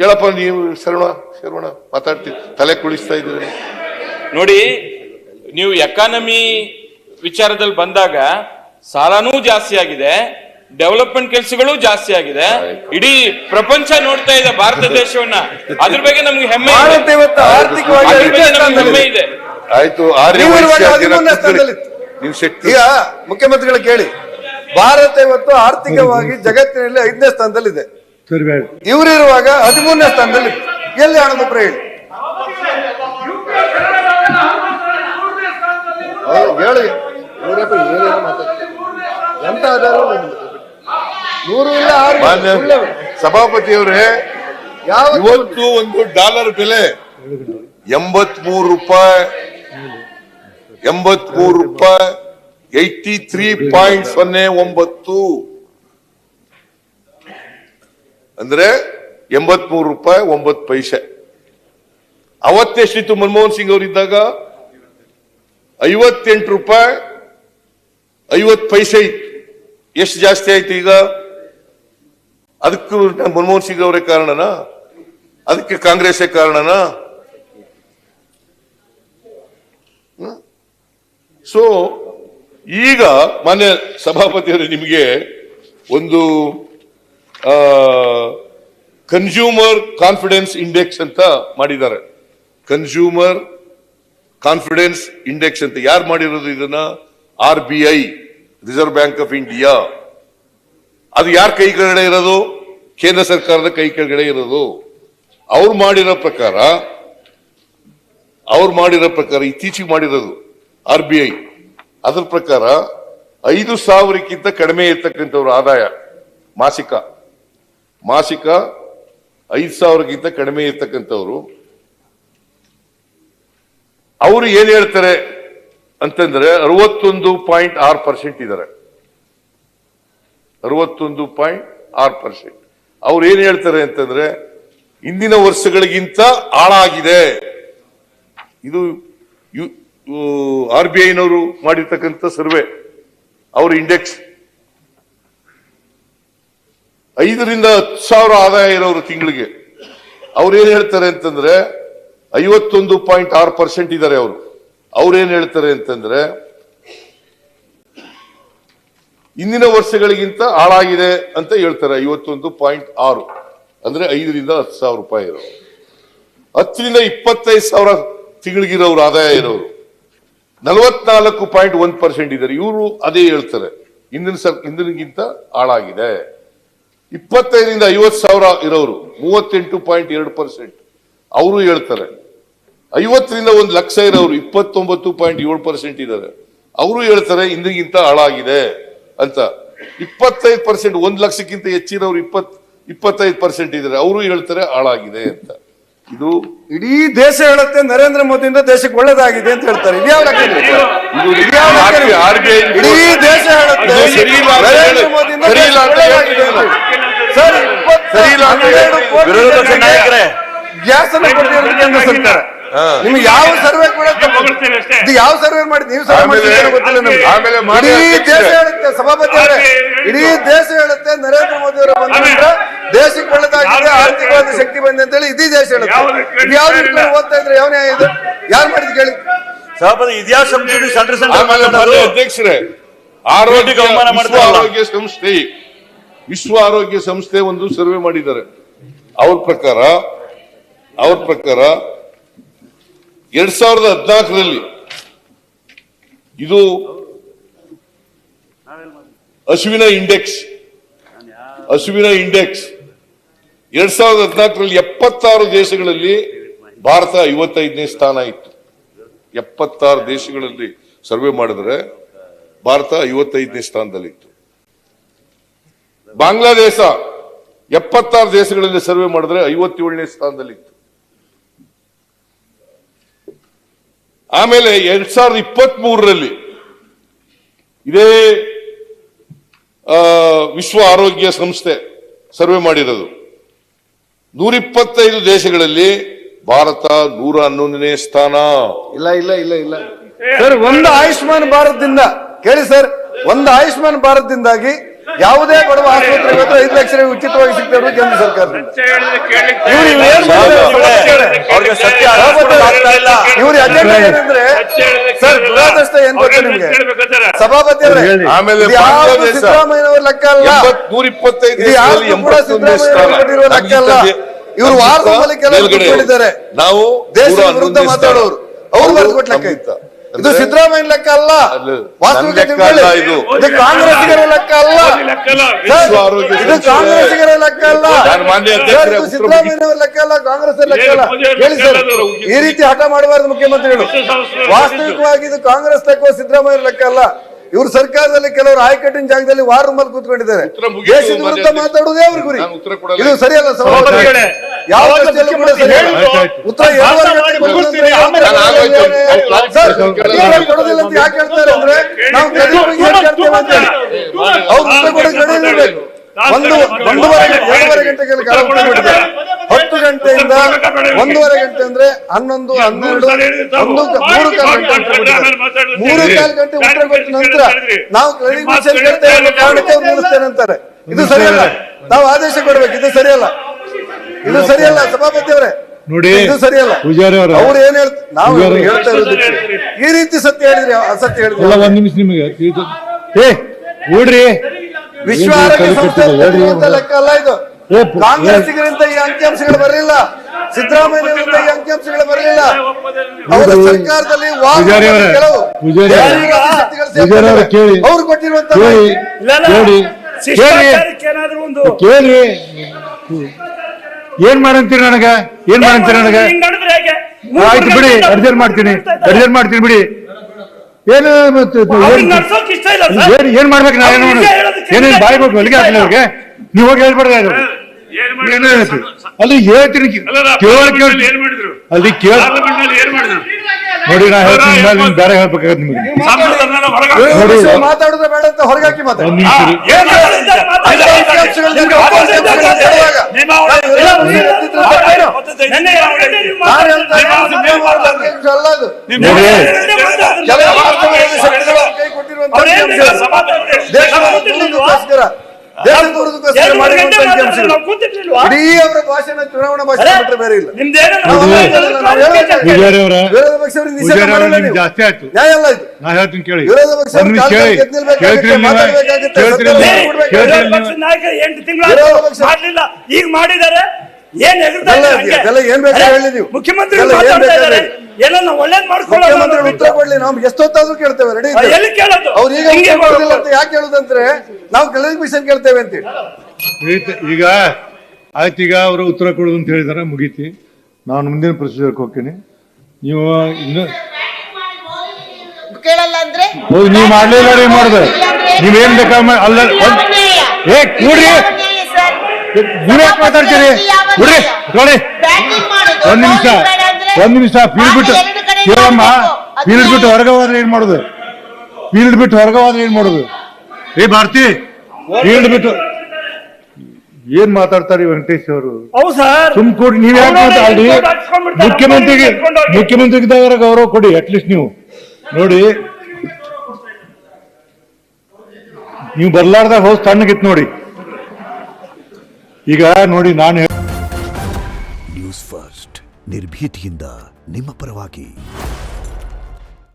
ಹೇಳಪ್ಪ ನೀವು ಶರವಣ ಮಾತಾಡ್ತೀವಿ, ತಲೆ ಕುಳಿಸ್ತಾ ಇದ್ದೀರಿ ನೋಡಿ. ನೀವು ಎಕಾನಮಿ ವಿಚಾರದಲ್ಲಿ ಬಂದಾಗ ಸಾಲನೂ ಜಾಸ್ತಿ ಆಗಿದೆ, ಡೆವಲಪ್ಮೆಂಟ್ ಕೆಲಸಗಳು ಜಾಸ್ತಿ ಆಗಿದೆ. ಇಡೀ ಪ್ರಪಂಚ ನೋಡ್ತಾ ಇದೆ ಭಾರತ ದೇಶವನ್ನ. ಅದ್ರ ಬಗ್ಗೆ ನಮ್ಗೆ ಹೆಮ್ಮೆ ಇದೆ. ಆಯ್ತು. ಈಗ ಮುಖ್ಯಮಂತ್ರಿಗಳು ಕೇಳಿ, ಭಾರತ ಇವತ್ತು ಆರ್ಥಿಕವಾಗಿ ಜಗತ್ತಿನಲ್ಲಿ 5ನೇ ಸ್ಥಾನದಲ್ಲಿದೆ. ಇವರಿರುವಾಗ 13ನೇ ಸ್ಥಾನದಲ್ಲಿ ಎಲ್ಲಿ ಹಣದುಬ್ಬರ ಹೇಳಿ? ಹೇಳಿ ಎಂತ ಸಭಾಪತಿಯವರೇ, ಇವತ್ತು ಒಂದು ಡಾಲರ್ ಬೆಲೆ 83 ರೂಪಾಯಿ 83.09 ಅಂದ್ರೆ 83 ರೂಪಾಯಿ 9 ಪೈಸೆ. ಅವತ್ತೆಷ್ಟಿತ್ತು ಮನಮೋಹನ್ ಸಿಂಗ್ ಅವರಿದ್ದಾಗ? 58 ರೂಪಾಯಿ 50 ಪೈಸೆ ಇತ್ತು. ಎಷ್ಟು ಜಾಸ್ತಿ ಆಯ್ತು ಈಗ? ಅದಕ್ಕೂ ಮನಮೋಹನ್ ಸಿಂಗ್ ಅವರೇ ಕಾರಣನಾ? ಅದಕ್ಕೆ ಕಾಂಗ್ರೆಸ್ಸೇ ಕಾರಣನಾ? ಸೊ ಈಗ ಮಾನ್ಯ ಸಭಾಪತಿಯವರು ನಿಮಗೆ ಒಂದು ಕನ್ಸ್ಯೂಮರ್ ಕಾನ್ಫಿಡೆನ್ಸ್ ಇಂಡೆಕ್ಸ್ ಅಂತ ಮಾಡಿದ್ದಾರೆ. ಕನ್ಸ್ಯೂಮರ್ ಕಾನ್ಫಿಡೆನ್ಸ್ ಇಂಡೆಕ್ಸ್ ಅಂತ ಯಾರು ಮಾಡಿರೋದು ಇದನ್ನ? RBI, reserve bank of India. ಅದು ಯಾರ ಕೈ ಕೆಳಗಡೆ ಇರೋದು? ಕೇಂದ್ರ ಸರ್ಕಾರದ ಕೈ ಕೆಳಗಡೆ ಇರೋದು. ಅವ್ರು ಮಾಡಿರೋ ಪ್ರಕಾರ ಇತ್ತೀಚೆಗೆ ಮಾಡಿರೋದು RBI, ಅದ್ರ ಪ್ರಕಾರ 5,000ಕ್ಕಿಂತ ಕಡಿಮೆ ಇರ್ತಕ್ಕಂಥವ್ರ ಆದಾಯ ಮಾಸಿಕ 5,000ಕ್ಕಿಂತ ಕಡಿಮೆ ಇರ್ತಕ್ಕಂಥವ್ರು ಅವರು ಏನ್ ಹೇಳ್ತಾರೆ ಅಂತಂದ್ರೆ 61.6% ಇದ್ದಾರೆ. 61.6%. ಅವ್ರು ಏನ್ ಹೇಳ್ತಾರೆ ಅಂತಂದ್ರೆ ಇಂದಿನ ವರ್ಷಗಳಿಗಿಂತ ಹಾಳಾಗಿದೆ. ಇದು RBIನವರು ಮಾಡಿರ್ತಕ್ಕಂಥ ಸರ್ವೆ, ಅವ್ರ ಇಂಡೆಕ್ಸ್. 5,000 ರಿಂದ 10,000 ಆದಾಯ ಇರೋರು ತಿಂಗಳಿಗೆ ಅವ್ರೇನ್ ಹೇಳ್ತಾರೆ ಅಂತಂದ್ರೆ 51.6% ಇದ್ದಾರೆ ಅವರು. ಅವ್ರೇನ್ ಹೇಳ್ತಾರೆ ಅಂತಂದ್ರೆ ಇಂದಿನ ವರ್ಷಗಳಿಗಿಂತ ಹಾಳಾಗಿದೆ ಅಂತ ಹೇಳ್ತಾರೆ. 51.6 ಅಂದ್ರೆ 5,000 ರಿಂದ 10,000 ರೂಪಾಯಿ ಇರೋರು. 10,000 ರಿಂದ 25,000 ತಿಂಗಳಿಗಿರೋರು ಆದಾಯ ಇರೋರು 44.1% ಇದ್ದಾರೆ. ಇವರು ಅದೇ ಹೇಳ್ತಾರೆ, ಇಂದಿನಗಿಂತ ಹಾಳಾಗಿದೆ. 25,000 ರಿಂದ 50,000 ಇರೋರು 38.2% ಅವರು ಹೇಳ್ತಾರೆ. 50,000 ರಿಂದ 1,00,000 ಇರೋರು 29.7% ಇದ್ದಾರೆ. ಅವರು ಹೇಳ್ತಾರೆ ಇಂದಿಗಿಂತ ಹಾಳಾಗಿದೆ ಅಂತ. 25%, 1,00,000ಕ್ಕಿಂತ ಹೆಚ್ಚಿರೋರು 25% ಇದ್ದಾರೆ. ಅವರು ಹೇಳ್ತಾರೆ ಹಾಳಾಗಿದೆ ಅಂತ. ಇದು ಇಡೀ ದೇಶ ಹೇಳುತ್ತೆ ನರೇಂದ್ರ ಮೋದಿಯಿಂದ ದೇಶಕ್ಕೆ ಒಳ್ಳೇದಾಗಿದೆ ಅಂತ ಹೇಳ್ತಾರೆ. ಇಡೀ ದೇಶ ಹೇಳುತ್ತೆ ನರೇಂದ್ರ ಮೋದಿಯಿಂದ ಗ್ಯಾಸ್ ಅನ್ನು ಕೊಟ್ಟಿರೋದು ಕೇಂದ್ರ ಸರ್ಕಾರ. ನಿಮ್ಗೆ ಯಾವ ಸರ್ವೆ ಕೂಡ ಇದು ಯಾವ ಸರ್ವೆ ಮಾಡಿ ನೀವು ಸರ್ವೆ ಮಾಡ್ತೀರ ಗೊತ್ತಿಲ್ಲ ನಮ್ಗೆ. ಇಡೀ ದೇಶ ಹೇಳುತ್ತೆ ಸಭಾಪತಿ ಅವರೇ, ಇಡೀ ದೇಶ ಹೇಳುತ್ತೆ ನರೇಂದ್ರ ಮೋದಿ ಅವರ ಬಂದ್ರೆ ದೇಶಕ್ಕೆ ಒಳ್ಳೇದಾಗಿದೆ, ಆರ್ಥಿಕವಾದ ಶಕ್ತಿ ಬಂದೆ ಅಂತ ಹೇಳಿ ಇಡೀ ದೇಶ ಹೇಳುತ್ತೆ. ಯಾವ್ದು ಓದ್ತಾ ಇದ್ರೆ ಯಾವ ನ್ಯಾಯ ಇದೆ? ಯಾರು ಮಾಡಿದ್ ಕೇಳಿ ಸಭಾಪತಿ. ಇತಿಹಾಸ ಅಧ್ಯಕ್ಷರೇ, ವಿಶ್ವ ಆರೋಗ್ಯ ಸಂಸ್ಥೆ ಒಂದು ಸರ್ವೆ ಮಾಡಿದ್ದಾರೆ. ಅವ್ರ ಪ್ರಕಾರ 2014ರಲ್ಲಿ ಇದು ಹಸುವಿನ ಇಂಡೆಕ್ಸ್ 2014ರಲ್ಲಿ 76 ದೇಶಗಳಲ್ಲಿ ಭಾರತ 55ನೇ ಸ್ಥಾನ ಇತ್ತು. 76 ದೇಶಗಳಲ್ಲಿ ಸರ್ವೆ ಮಾಡಿದ್ರೆ ಭಾರತ 55ನೇ ಸ್ಥಾನದಲ್ಲಿತ್ತು. ಬಾಂಗ್ಲಾದೇಶ 76 ದೇಶಗಳಲ್ಲಿ ಸರ್ವೆ ಮಾಡಿದ್ರೆ 57ನೇ ಸ್ಥಾನದಲ್ಲಿತ್ತು. ಆಮೇಲೆ 2023ರಲ್ಲಿ ಇದೇ ವಿಶ್ವ ಆರೋಗ್ಯ ಸಂಸ್ಥೆ ಸರ್ವೆ ಮಾಡಿರೋದು 125 ದೇಶಗಳಲ್ಲಿ ಭಾರತ 111ನೇ ಸ್ಥಾನ. ಇಲ್ಲ ಸರ್, ಒಂದು ಆಯುಷ್ಮಾನ್ ಭಾರತದಿಂದ ಕೇಳಿ ಸರ್, ಒಂದು ಆಯುಷ್ಮಾನ್ ಭಾರತದಿಂದಾಗಿ ಯಾವುದೇ ಬಡವ ಆಸ್ಪತ್ರೆಗೆ ಹೋದ್ರೆ 5 ಲಕ್ಷ ಉಚಿತವಾಗಿ ಸಿಗ್ತಾ ಇರೋದು ಕೇಂದ್ರ ಸರ್ಕಾರ. ಅವ್ರಿಗೆ ಸತ್ಯ ಆಗ್ತಾ ಇಲ್ಲ. ಇವ್ರ ಅಜೆಂಡಾ ಏನಂದ್ರೆ ಸರ್ ದುರಾದೃಷ್ಟ ಏನ್ ಗೊತ್ತಾ ನಿಮ್ಗೆ ಸಭಾಪತಿ ಅವರೇ, ಆಮೇಲೆ ಇದು ಯಾವ್ದು ಬಾಂಗ್ಲಾದೇಶ ಸಿದ್ದರಾಮಯ್ಯನವ್ರ ಲೆಕ್ಕ ಅಲ್ಲ, 125 ಇದು ಯಾವ್ದು ಕೂಡ ಸಿದ್ದರಾಮಯ್ಯನವ್ರು ಕೊಟ್ಟಿರುವ ಲೆಕ್ಕ ಅಲ್ಲ. ಇವ್ರು ವಾರದ ಮೇಲೆ ಕೆಲವರು ಕೂತ್ಕೊಂಡಿದ್ದಾರೆ, ನಾವು ದೇಶದ ವಿರುದ್ಧ ಮಾತಾಡೋರು, ಅವ್ರು ಬರೆದು ಕೊಟ್ಟ ಲೆಕ್ಕ ಇತ್ತು. ಇದು ಸಿದ್ದರಾಮಯ್ಯ ಲೆಕ್ಕ ಅಲ್ಲ, ವಾಸ್ತವಿಕತೆ ಇದು ಕಾಂಗ್ರೆಸ್ಸಿಗರ ಲೆಕ್ಕ ಅಲ್ಲ, ಇದು ಕಾಂಗ್ರೆಸ್ಸಿಗರ ಲೆಕ್ಕ ಅಲ್ಲ, ಇದು ಸಿದ್ದರಾಮಯ್ಯನವರ ಲೆಕ್ಕ ಅಲ್ಲ, ಕಾಂಗ್ರೆಸ್ ಲೆಕ್ಕ ಅಲ್ಲ. ಹೇಳಿ ಸರ್, ಈ ರೀತಿ ಹಠ ಮಾಡಬಾರದು ಮುಖ್ಯಮಂತ್ರಿಗಳು. ವಾಸ್ತವಿಕವಾಗಿ ಇದು ಕಾಂಗ್ರೆಸ್ ಲೆಕ್ಕ, ಸಿದ್ದರಾಮಯ್ಯ ಲೆಕ್ಕ ಅಲ್ಲ. ಇವ್ರ ಸರ್ಕಾರದಲ್ಲಿ ಕೆಲವರು ಆಯಕಟ್ಟಿನ ಜಾಗದಲ್ಲಿ ವಾರ ಮೇಲೆ ಕೂತ್ಕೊಂಡಿದ್ದಾರೆ, ದೇಶದ ವಿರುದ್ಧ ಮಾತಾಡುವುದೇ ಅವ್ರ ಗುರಿ. ಇದು ಸರಿಯಲ್ಲ ಸಭಾಪತಿಗಳೇ, ಯಾವ ಕಕ್ಷೆಯಲ್ಲೂ ಕೂಡ ಸರಿಯಲ್ಲ. ಉತ್ತರ 7 ಕೊಡೋದಿಲ್ಲ ಅಂತ ಯಾಕೆ ಹೇಳ್ತಾರೆ ಅಂದ್ರೆ ನಾವು ಕೇಳ್ತೇವೆ ಅಂತ ಹೇಳಿ. ಅವ್ರು ಉತ್ತರ ಕೊಡೋದು ನಡೆಯಲೇಬೇಕು. 1-2.5 ಗಂಟೆಗೆ ಕಾಲ ಮಾಡಿದ್ದಾರೆ. 10 ಗಂಟೆಯಿಂದ 1.5 ಗಂಟೆ ಅಂದ್ರೆ 11, 12, 3 ಕಾಲು ಗಂಟೆ ಉತ್ತರ ಕೊಟ್ಟ ನಂತರ ನಾವು ಕ್ಲಾರಿಫಿಕೇಶನ್ ಕೇಳ್ತೇವೆ ಅನ್ನೋ ಕಾರಣಕ್ಕೆ ಅವ್ರು ನಿಲ್ಲಿಸ್ತೇನೆ ಅಂತಾರೆ. ಇದು ಸರಿಯಲ್ಲ, ನಾವು ಆದೇಶ ಕೊಡ್ಬೇಕು. ಇದು ಸರಿಯಲ್ಲ, ಇದು ಸರಿಯಲ್ಲ ಸಭಾಪತಿ ಅವರೇ, ನೋಡಿ ಇದು ಸರಿಯಲ್ಲ. ಅವ್ರು ಏನ್ ಹೇಳ್ತಾರೆ, ನಾವು ಹೇಳ್ತಾ ಇರೋದು ಈ ರೀತಿ ಸತ್ಯ ಹೇಳಿದ್ರೆ ಅಸತ್ಯ ಹೇಳಿದ್ರೆ. ಒಂದ್ ನಿಮಿಷ ನಿಮಗೆ ಓಡ್ರಿ, ವಿಶ್ವ ಆರೋಗ್ಯ ಸಂಸ್ಥೆ ಲೆಕ್ಕ ಅಲ್ಲ ಇದು. ಕಾಂಗ್ರೆಸ್ಸಿಗರಿಂದ ಈ ಅಂಕಿಅಂಶಗಳು ಬರಲಿಲ್ಲ, ಸಿದ್ದರಾಮಯ್ಯನವರಿಂದ ಈ ಅಂಕಿಅಂಶಗಳು ಬರಲಿಲ್ಲ. ಅವರ ಸರ್ಕಾರದಲ್ಲಿ ಅವ್ರು ಕೊಟ್ಟಿರುವಂತ ಕೇಳಿ ಏನ್ ಮಾಡಂತೀರಿ ನನಗ, ಏನ್ ಮಾಡಂತೀರಿ ನನಗ? ಆಯ್ತು ಬಿಡಿ, ಅರ್ಜೆಂಟ್ ಮಾಡ್ತೀನಿ ಬಿಡಿ. ಏನು ಏನ್ ಮಾಡ್ಬೇಕು? ನಾ ಏನೇನ್ ಬಾಯಿ ಬೇಕು ಅಲ್ಲಿಗೆ ಹಾಕಿಲ್ಲ ಅವ್ರಿಗೆ. ನೀವು ಹೋಗಿ ಹೇಳ್ಬಾರ್ದು ಅಲ್ಲಿ ಹೇಳ್ತೀನಿ, ಅಲ್ಲಿ ಕೇಳ ನೋಡಿ. ನಾ ಹೇಳ್ತೀನಿ, ಬೇರೆ ಹೇಳ್ಬೇಕಾಗತ್ತೆ ನಿಮಗೆ. ಮಾತಾಡುದ ಬೇಡ ಅಂತ ಹೊರಗಾಕಿ ಮಾತಾಡಿ. ಇಡೀ ಅವರ ಭಾಷಣ ಚುನಾವಣಾ ಭಾಷಣ ಬಿಟ್ಟರೆ ಬೇರೆ ಇಲ್ಲ. ವಿರೋಧ ಪಕ್ಷವರಿಗೆ ನಿಷೇಧ ಮಾಡಿಲ್ಲ ನೀವು. ಜಾಸ್ತಿ ಆಯ್ತು, ನ್ಯಾಯ ಅಲ್ಲ ಇದು. ನಾ ಹೇಳ್ತೀನಿ ಕೇಳಿ. ವಿರೋಧ ಪಕ್ಷವರು ಈಗ ಮಾಡಿದ್ದಾರೆ. ಏನ್ ಏನ್ ಬೇಕಾದ್ರೆ ಹೇಳಿ ನೀವು. ಮುಖ್ಯಮಂತ್ರಿ ಒಳ್ಳೇದ್ ಮುಖ್ಯಮಂತ್ರಿ ಉತ್ತರ ಕೊಡ್ಲಿ, ನಾವು ಎಷ್ಟೊತ್ತಾದ್ರೂ ಕೇಳ್ತೇವೆ. ರೆಡಿ ಅವ್ರು ಈಗ ಕೊಡೋದಿಲ್ಲ ಅಂತ ಯಾಕೆ ಹೇಳುದಂದ್ರೆ ನಾವು ಕ್ಲಾರಿಫಿಕೇಶನ್ ಕೇಳ್ತೇವೆ ಅಂತೇಳಿ. ಈಗ ಆಯ್ತು, ಈಗ ಅವರು ಉತ್ತರ ಕೊಡೋದು ಅಂತ ಹೇಳಿದಾರೆ, ಮುಗೀತಿ. ನಾನು ಮುಂದಿನ ಪ್ರೊಸೀಜರ್ಗೆ ಹೋಗ್ತೀನಿ. ನೀವು ಇನ್ನು ಕೇಳಲ್ಲ ಅಂದ್ರೆ ನೀವು ಮಾಡ್ಲಿಲ್ಲ, ಏನ್ ಮಾಡುದು? ನೀವೇನ್ ಬೇಕಾ ಅಲ್ಲ ಕೂಡ್ರಿ, ನೀವ್ಯಾಕೆ ಮಾತಾಡ್ತೀರಿ? ಬಿಡ್ರಿ ನೋಡಿ, ಒಂದ್ ನಿಮಿಷ ಫೀಲ್ಡ್ ಬಿಟ್ಟು ಕೇಳಮ್ಮ. ಫೀಲ್ಡ್ ಬಿಟ್ಟು ಹೊರಗೆ ಹೋದ್ರೆ ಏನ್ ಮಾಡುದು? ಫೀಲ್ಡ್ ಬಿಟ್ಟು ಹೊರಗೆ ಹೋದ್ರೆ ಏನ್ ಮಾಡುದು? ಭಾರತಿ, ಫೀಲ್ಡ್ ಬಿಟ್ಟು ಏನ್ ಮಾತಾಡ್ತಾರೆ ವೆಂಕಟೇಶ್ ಅವರು? ಸುಮ್ ಕೊಡಿ, ನೀವ್ ಯಾಕೆ ಮಾತಾಡಿ? ಮುಖ್ಯಮಂತ್ರಿಗಿದ್ದಾಗ ಗೌರವ ಕೊಡಿ ಅಟ್ಲೀಸ್ಟ್. ನೀವು ನೋಡಿ, ನೀವು ಬರ್ಲಾರ್ದಾಗ ಹೋಗಿ ತಣ್ಣಗಿತ್ತು ನೋಡಿ. ಈಗ ನೋಡಿ, ನಾನು ನ್ಯೂಸ್ ಫಸ್ಟ್ ನಿರ್ಭೀತಿಯಿಂದ ನಿಮ್ಮ ಪರವಾಗಿ.